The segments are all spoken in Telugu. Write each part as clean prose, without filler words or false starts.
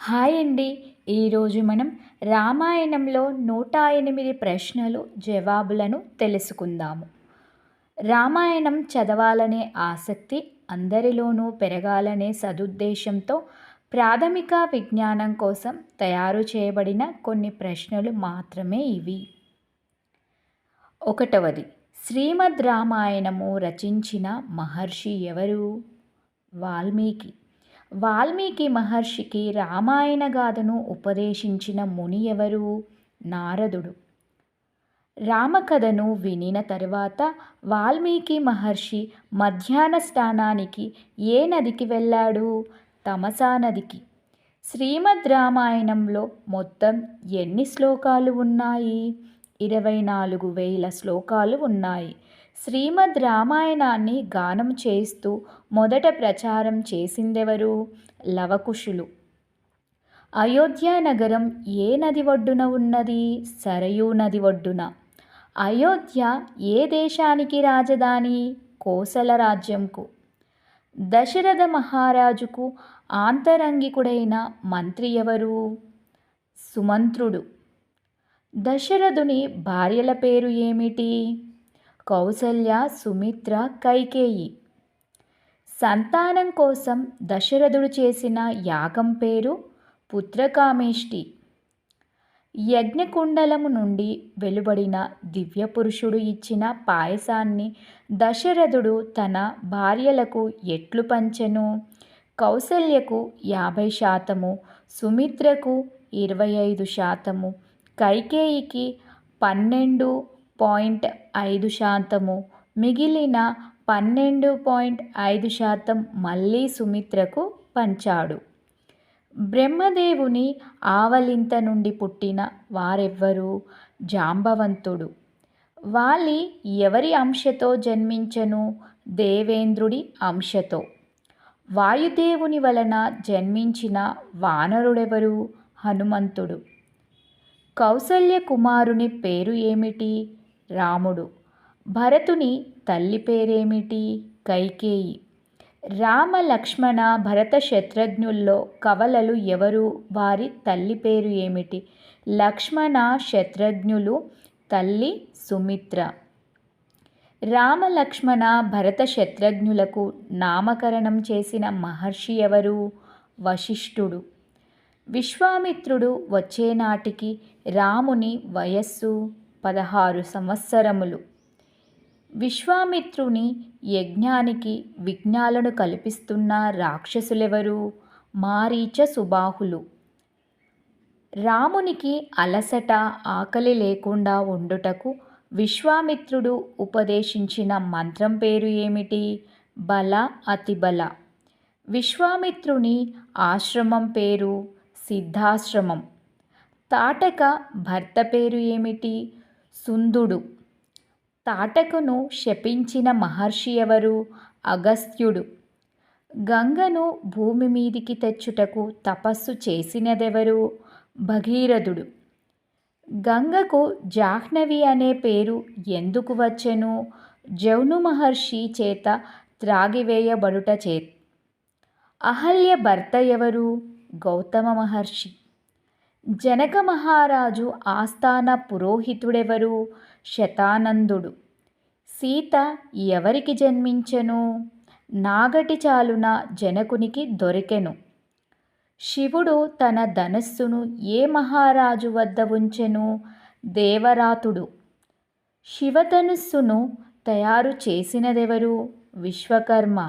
హాయ్ అండి. ఈరోజు మనం రామాయణంలో 108 ప్రశ్నలు జవాబులను తెలుసుకుందాము. రామాయణం చదవాలనే ఆసక్తి అందరిలోనూ పెరగాలనే సదుద్దేశంతో ప్రాథమిక విజ్ఞానం కోసం తయారు చేయబడిన కొన్ని ప్రశ్నలు మాత్రమే ఇవి. ఒకటవది, శ్రీమద్ రామాయణము రచించిన మహర్షి ఎవరు? వాల్మీకి. వాల్మీకి మహర్షికి రామాయణ గాథను ఉపదేశించిన ముని ఎవరు? నారదుడు. రామకథను వినిన తరువాత వాల్మీకి మహర్షి మధ్యాహ్న స్నానానికి ఏ నదికి వెళ్ళాడు? తమసా నదికి. శ్రీమద్ రామాయణంలో మొత్తం ఎన్ని శ్లోకాలు ఉన్నాయి? 24,000 శ్లోకాలు ఉన్నాయి. శ్రీమద్ రామాయణాన్ని గానం చేస్తూ మొదట ప్రచారం చేసిందెవరు? లవకుశులు. అయోధ్య నగరం ఏ నది ఒడ్డున ఉన్నది? సరయూ నది ఒడ్డున. అయోధ్య ఏ దేశానికి రాజధాని? కోసల రాజ్యంకు. దశరథ మహారాజుకు ఆంతరంగికుడైన మంత్రి ఎవరు? సుమంత్రుడు. దశరథుని భార్యల పేరు ఏమిటి? కౌసల్య, సుమిత్ర, కైకేయి. సంతానం కోసం దశరథుడు చేసిన యాగం పేరు పుత్రకామేష్టి. యజ్ఞకుండలము నుండి వెలువడిన దివ్యపురుషుడు ఇచ్చిన పాయసాన్ని దశరథుడు తన భార్యలకు ఎట్లు పంచెను? కౌసల్యకు 50%, సుమిత్రకు 25%, కైకేయికి 12.5%, మిగిలిన 12.5% మళ్ళీ సుమిత్రకు పంచాడు. బ్రహ్మదేవుని ఆవలింత నుండి పుట్టిన వారెవ్వరు? జాంబవంతుడు. వాలి ఎవరి అంశతో జన్మించెను? దేవేంద్రుడి అంశతో. వాయుదేవుని వలన జన్మించిన వానరుడెవరు? హనుమంతుడు. కౌసల్య కుమారుని పేరు ఏమిటి? రాముడు. భరతుని తల్లి పేరేమిటి? కైకేయి. రామ, లక్ష్మణ, భరత శత్రుఘ్నుల్లో కవలలు ఎవరు? వారి తల్లి పేరు ఏమిటి? లక్ష్మణ, శత్రుఘ్నులు. తల్లి సుమిత్ర. రామ, లక్ష్మణ, భరత శత్రుఘ్నులకు నామకరణం చేసిన మహర్షి ఎవరు? వశిష్ఠుడు. విశ్వామిత్రుడు వచ్చే నాటికి రాముని వయస్సు 16 సంవత్సరములు. విశ్వామిత్రుని యజ్ఞానికి విఘ్నాలను కల్పిస్తున్న రాక్షసులెవరు? మారీచ, సుబాహులు. రామునికి అలసట, ఆకలి లేకుండా ఉండుటకు విశ్వామిత్రుడు ఉపదేశించిన మంత్రం పేరు ఏమిటి? బల, అతిబల. విశ్వామిత్రుని ఆశ్రమం పేరు సిద్ధాశ్రమం. తాటక భర్త పేరు ఏమిటి? సుందుడు. తాటకను శపించిన మహర్షి ఎవరు? అగస్త్యుడు. గంగను భూమి మీదికి తెచ్చుటకు తపస్సు చేసినదెవరు? భగీరథుడు. గంగకు జాహ్నవి అనే పేరు ఎందుకు వచ్చెను? జౌను మహర్షి చేత త్రాగివేయబడుట చే. అహల్య భర్త ఎవరు? గౌతమ మహర్షి. జనక మహారాజు ఆస్థాన పురోహితుడెవరు? శతానందుడు. సీత ఎవరికి జన్మించెను? నాగటి చాలున జనకునికి దొరికెను. శివుడు తన ధనస్సును ఏ మహారాజు వద్ద ఉంచెను? దేవరాతుడు. శివధనుస్సును తయారు చేసినదెవరు? విశ్వకర్మ.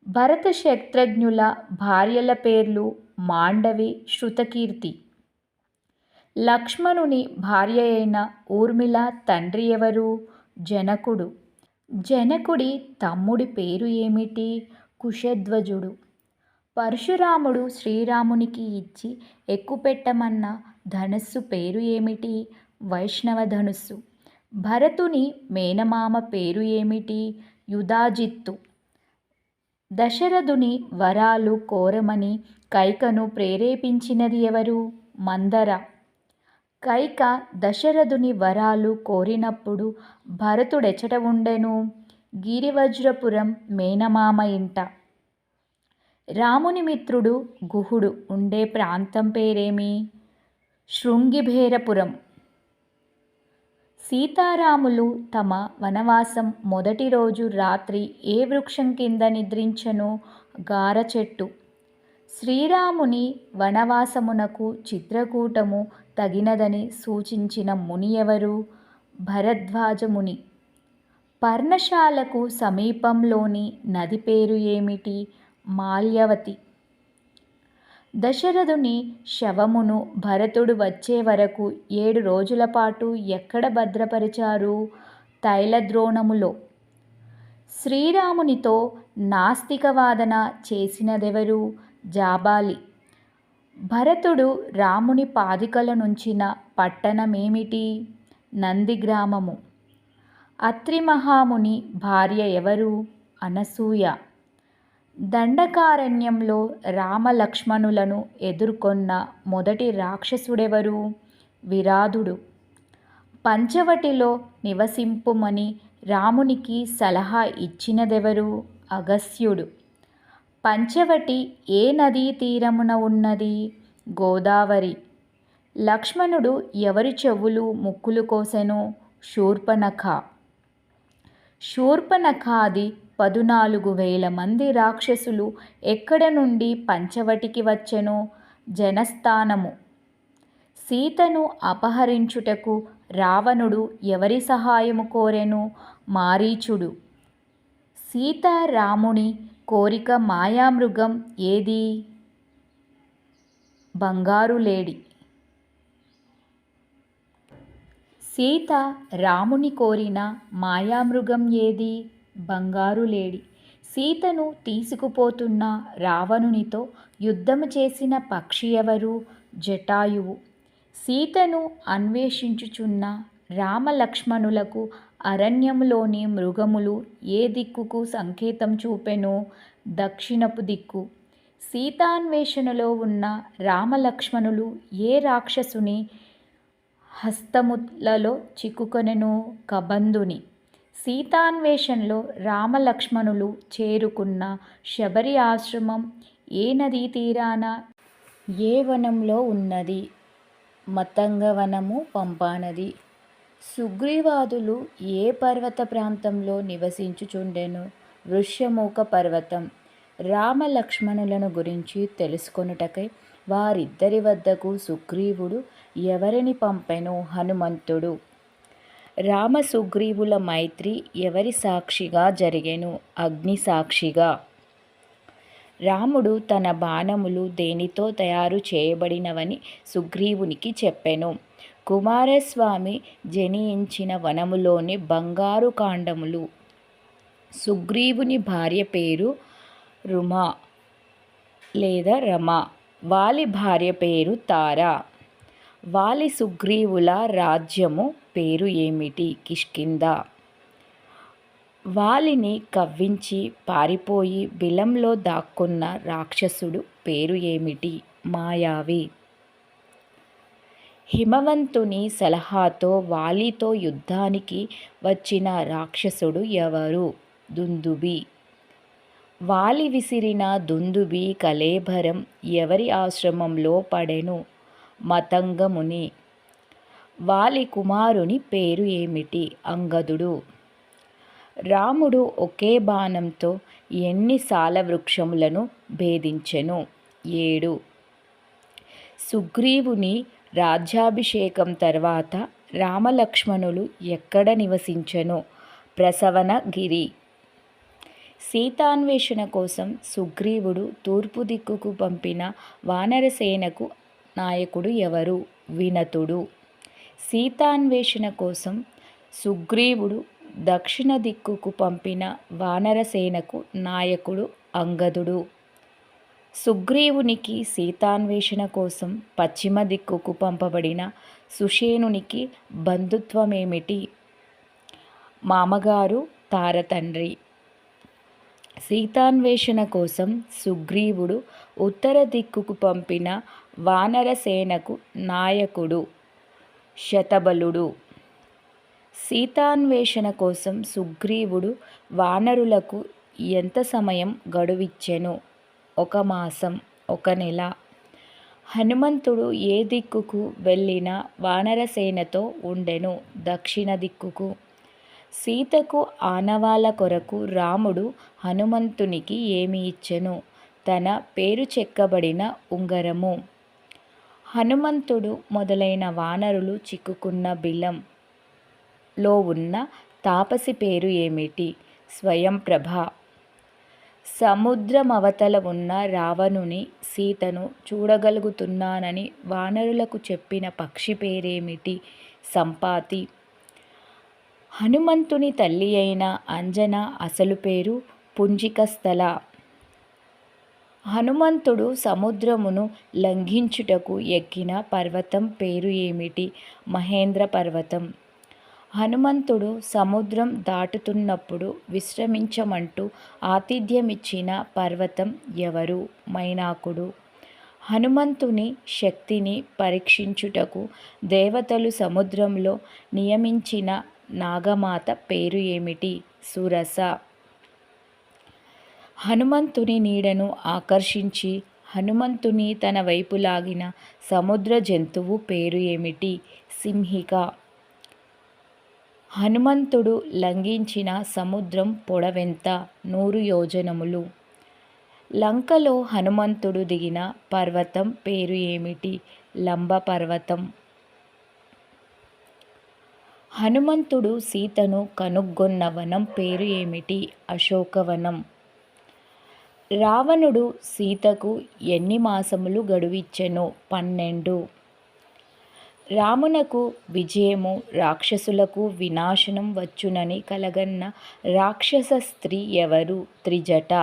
భరత శత్రుఘ్నుల భార్యల పేర్లు మాండవి, శృతకీర్తి. లక్ష్మణుని భార్య అయిన ఊర్మిళ తండ్రి ఎవరు? జనకుడు. జనకుడి తమ్ముడి పేరు ఏమిటి? కుశధ్వజుడు. పరశురాముడు శ్రీరామునికి ఇచ్చి ఎక్కుపెట్టమన్న ధనుస్సు పేరు ఏమిటి? వైష్ణవ ధనుస్సు. భరతుని మేనమామ పేరు ఏమిటి? యుధాజిత్తు. దశరథుని వరాలు కోరమని కైకను ప్రేరేపించినది ఎవరు? మందర. కైక దశరథుని వరాలు కోరినప్పుడు భరతుడెచట ఉండెను? గిరివజ్రపురం మేనమామ ఇంట. రాముని మిత్రుడు గుహుడు ఉండే ప్రాంతం పేరేమి? శృంగిబేరపురం. సీతారాములు తమ వనవాసం మొదటి రోజు రాత్రి ఏ వృక్షం కింద నిద్రించెను? గార చెట్టు. శ్రీరాముని వనవాసమునకు చిత్రకూటము తగినదని సూచించిన ముని ఎవరు? భరద్వాజ ముని. పర్ణశాలకు సమీపంలోని నది పేరు ఏమిటి? మాల్యవతి. దశరథుని శవమును భరతుడు వచ్చే వరకు 7 రోజుల పాటు ఎక్కడ భద్రపరిచారు? తైలద్రోణములో. శ్రీరామునితో నాస్తిక వాదన చేసినదెవరు? జాబాలి. భరతుడు రాముని పాదుకలనుంచిన పట్టణమేమిటి? నందిగ్రామము. అత్రి మహాముని భార్య ఎవరు? అనసూయ. దండకారణ్యంలో రామలక్ష్మణులను ఎదుర్కొన్న మొదటి రాక్షసుడెవరు? విరాధుడు. పంచవటిలో నివసింపుమని రామునికి సలహా ఇచ్చినదెవరు? అగస్త్యుడు. పంచవటి ఏ నదీ తీరమున ఉన్నది? గోదావరి. లక్ష్మణుడు ఎవరి చెవులు ముక్కులు కోసెను? శూర్పణఖ. శూర్పణఖాది 14,000 మంది రాక్షసులు ఎక్కడ నుండి పంచవటికి వచ్చెను? జనస్థానము. సీతను అపహరించుటకు రావణుడు ఎవరి సహాయము కోరెను? మారీచుడు. సీతారాముని కోరిక మాయామృగం ఏది? బంగారు లేడి. సీత రాముని కోరిన మాయామృగం ఏది? బంగారు లేడి. సీతను తీసుకుపోతున్న రావణునితో యుద్ధము చేసిన పక్షి ఎవరు? జటాయువు. సీతను అన్వేషించుచున్న రామలక్ష్మణులకు అరణ్యములోని మృగములు ఏ దిక్కుకు సంకేతం చూపెను? దక్షిణపు దిక్కు. సీతాన్వేషణలో ఉన్న రామలక్ష్మణులు ఏ రాక్షసుని హస్తములలో చిక్కుకొనెను? కబంధుని. సీతాన్వేషణలో రామలక్ష్మణులు చేరుకున్న శబరి ఆశ్రమం ఏ నదీ తీరాన ఏ వనంలో ఉన్నది? మతంగవనము, పంపానది. సుగ్రీవాదులు ఏ పర్వత ప్రాంతంలో నివసించుచుండెను? వృష్యమూక పర్వతం. రామలక్ష్మణులను గురించి తెలుసుకొనుటకై వారిద్దరి వద్దకు సుగ్రీవుడు ఎవరిని పంపెను? హనుమంతుడు. రామ సుగ్రీవుల మైత్రి ఎవరి సాక్షిగా జరిగెను? అగ్ని సాక్షిగా. రాముడు తన బాణములు దేనితో తయారు చేయబడినవని సుగ్రీవునికి చెప్పెను? కుమారస్వామి జనించిన వనములోని బంగారు కాండములు. సుగ్రీవుని భార్య పేరు రుమా లేదా రమ. వాలి భార్య పేరు తార. వాలి సుగ్రీవుల రాజ్యము పేరు ఏమిటి? కిష్కింధ. వాలిని కవ్వించి పారిపోయి బిలంలో దాక్కున్న రాక్షసుడు పేరు ఏమిటి? మాయావి. హిమవంతుని సలహాతో వాలితో యుద్ధానికి వచ్చిన రాక్షసుడు ఎవరు? దుందుబి. వాలి విసిరిన దుందుబి కళేబరం ఎవరి ఆశ్రమంలో పడెను? మతంగముని. వాలి కుమారుని పేరు ఏమిటి? అంగదుడు. రాముడు ఒకే బాణంతో ఎన్ని సాలవృక్షములను భేదించెను? 7. సుగ్రీవుని రాజ్యాభిషేకం తర్వాత రామలక్ష్మణులు ఎక్కడ నివసించెను? ప్రసవనగిరి. సీతాన్వేషణ కోసం సుగ్రీవుడు తూర్పు దిక్కుకు పంపిన వానరసేనకు నాయకుడు ఎవరు? వినతుడు. సీతాన్వేషణ కోసం సుగ్రీవుడు దక్షిణ దిక్కుకు పంపిన వానరసేనకు నాయకుడు అంగదుడు. సుగ్రీవునికి సీతాన్వేషణ కోసం పశ్చిమ దిక్కుకు పంపబడిన సుషేణునికి బంధుత్వమేమిటి? మామగారు, తారతండ్రి. సీతాన్వేషణ కోసం సుగ్రీవుడు ఉత్తర దిక్కుకు పంపిన వానరసేనకు నాయకుడు శతబలుడు. సీతాన్వేషణ కోసం సుగ్రీవుడు వానరులకు ఎంత సమయం గడువిచ్చెను? ఒక మాసం, ఒక నెల. హనుమంతుడు ఏ దిక్కుకు వెళ్ళినా వానరసేనతో ఉండెను. దక్షిణ దిక్కుకు. సీతకు ఆనవాళ్ళ కొరకు రాముడు హనుమంతునికి ఏమి ఇచ్చెను? తన పేరు చెక్కబడిన ఉంగరము. హనుమంతుడు మొదలైన వానరులు చిక్కుకున్న బిలంలో ఉన్న తాపసి పేరు ఏమిటి? స్వయంప్రభ. సముద్రమవతల ఉన్న రావణుని సీతను చూడగలుగుతున్నానని వానరులకు చెప్పిన పక్షి పేరేమిటి? సంపాతి. హనుమంతుని తల్లి అయిన అంజన అసలు పేరు పుంజికస్థల. హనుమంతుడు సముద్రమును లంఘించుటకు ఎక్కిన పర్వతం పేరు ఏమిటి? మహేంద్ర పర్వతం. హనుమంతుడు సముద్రం దాటుతున్నప్పుడు విశ్రమించమంటూ ఆతిథ్యమిచ్చిన పర్వతం ఎవరు? మైనాకుడు. హనుమంతుని శక్తిని పరీక్షించుటకు దేవతలు సముద్రంలో నియమించిన నాగమాత పేరు ఏమిటి? సురస. హనుమంతుని నీడను ఆకర్షించి హనుమంతుని తన వైపు లాగిన సముద్ర జంతువు పేరు ఏమిటి? సింహిక. హనుమంతుడు లంఘించిన సముద్రం పొడవెంత? 100 యోజనములు. లంకలో హనుమంతుడు దిగిన పర్వతం పేరు ఏమిటి? లంబ పర్వతం. హనుమంతుడు సీతను కనుగొన్న వనం పేరు ఏమిటి? అశోకవనం. రావణుడు సీతకు ఎన్ని మాసములు గడువిచ్చెను? 12. రామునకు విజయము, రాక్షసులకు వినాశనం వచ్చునని కలగన్న రాక్షస స్త్రీ ఎవరు? త్రిజట.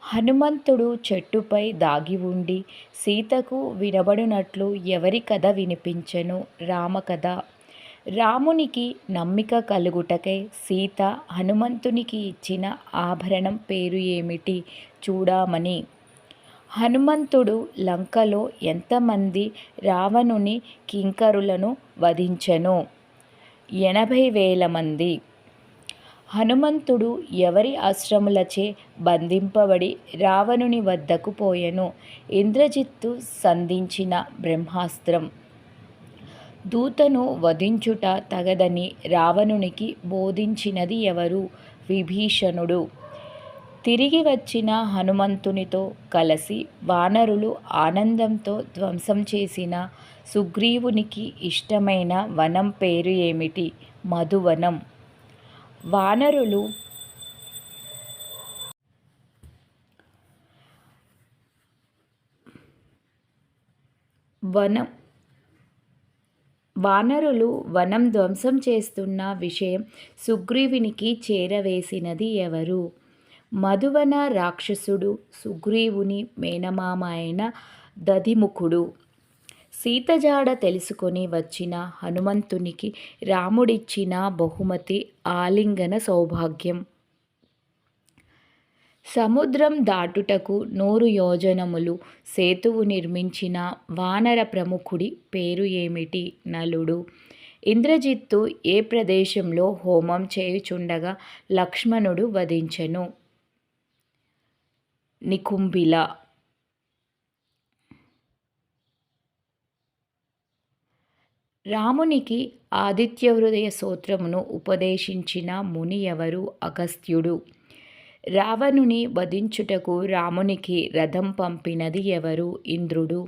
హనుమంతుడు చెట్టుపై దాగి ఉండి సీతకు వినబడినట్లు ఎవరి కథ వినిపించెను? రామకథ. రామునికి నమ్మిక కలుగుటకై సీత హనుమంతునికి ఇచ్చిన ఆభరణం పేరు ఏమిటి? చూడామణి. హనుమంతుడు లంకలో ఎంతమంది రావణుని కింకరులను వధించెను? 80,000 మంది. హనుమంతుడు ఎవరి అశ్రములచే బంధింపబడి రావణుని వద్దకు పోయెను? ఇంద్రజిత్తు సంధించిన బ్రహ్మాస్త్రం. దూతను వధించుట తగదని రావణునికి బోధించినది ఎవరు? విభీషణుడు. తిరిగి వచ్చిన హనుమంతునితో కలసి వానరులు ఆనందంతో ధ్వంసం చేసిన సుగ్రీవునికి ఇష్టమైన వనం పేరు ఏమిటి? మధువనం. వానరులు వనం ధ్వంసం చేస్తున్న విషయం సుగ్రీవునికి చేరవేసినది ఎవరు? మధువన రాక్షసుడు సుగ్రీవుని మేనమామ అయిన దధిముఖుడు. సీతజాడ తెలుసుకొని వచ్చిన హనుమంతునికి రాముడిచ్చిన బహుమతి ఆలింగన సౌభాగ్యం. సముద్రం దాటుటకు 100 యోజనములు సేతువు నిర్మించిన వానర ప్రముఖుడి పేరు ఏమిటి? నలుడు. ఇంద్రజిత్తు ఏ ప్రదేశంలో హోమం చేయుచుండగా లక్ష్మణుడు వధించెను? నికుంభిల. రామునికి ఆదిత్యహృదయ స్తోత్రమును ఉపదేశించిన ముని ఎవరు? అగస్త్యుడు. రావణుని వధించుటకు రామునికి రథం పంపినది ఎవరు? ఇంద్రుడు.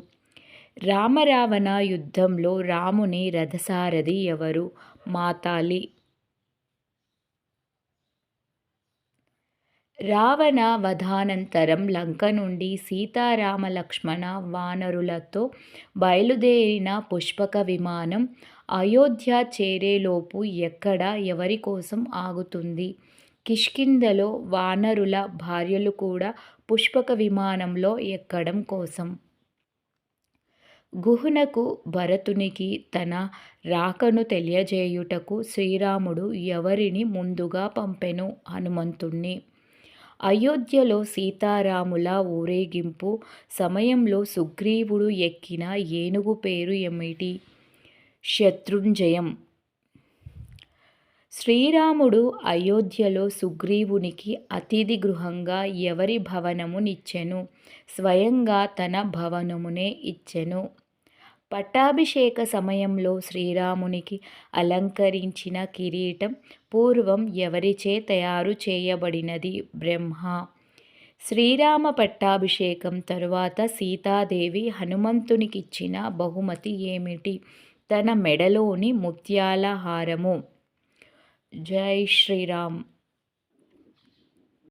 రామరావణ యుద్ధంలో రాముని రథసారథి ఎవరు? మాతాలి. రావణ వధానంతరం లంక నుండి సీతారామ లక్ష్మణ వానరులతో బయలుదేరిన పుష్పక విమానం అయోధ్య చేరేలోపు ఎక్కడ ఎవరి కోసం ఆగుతుంది? కిష్కింధలో వానరుల భార్యలు కూడా పుష్పక విమానంలో ఎక్కడం కోసం. గుహునకు భరతునికి తన రాకను తెలియజేయుటకు శ్రీరాముడు ఎవరిని ముందుగా పంపెను? హనుమంతుణ్ణి. అయోధ్యలో సీతారాముల ఊరేగింపు సమయంలో సుగ్రీవుడు ఎక్కిన ఏనుగు పేరు ఏమిటి? శత్రుంజయం. శ్రీరాముడు అయోధ్యలో సుగ్రీవునికి అతిథి గృహంగా ఎవరి భవనమునిచ్చెను? స్వయంగా తన భవనమునే ఇచ్చెను. పట్టాభిషేక సమయంలో శ్రీరామునికి అలంకరించిన కిరీటం పూర్వం ఎవరిచే తయారు చేయబడినది? బ్రహ్మ. శ్రీరామ పట్టాభిషేకం తరువాత సీతాదేవి హనుమంతునికిచ్చిన బహుమతి ఏమిటి? తన మెడలోని ముత్యాల హారము. జై శ్రీరామ్.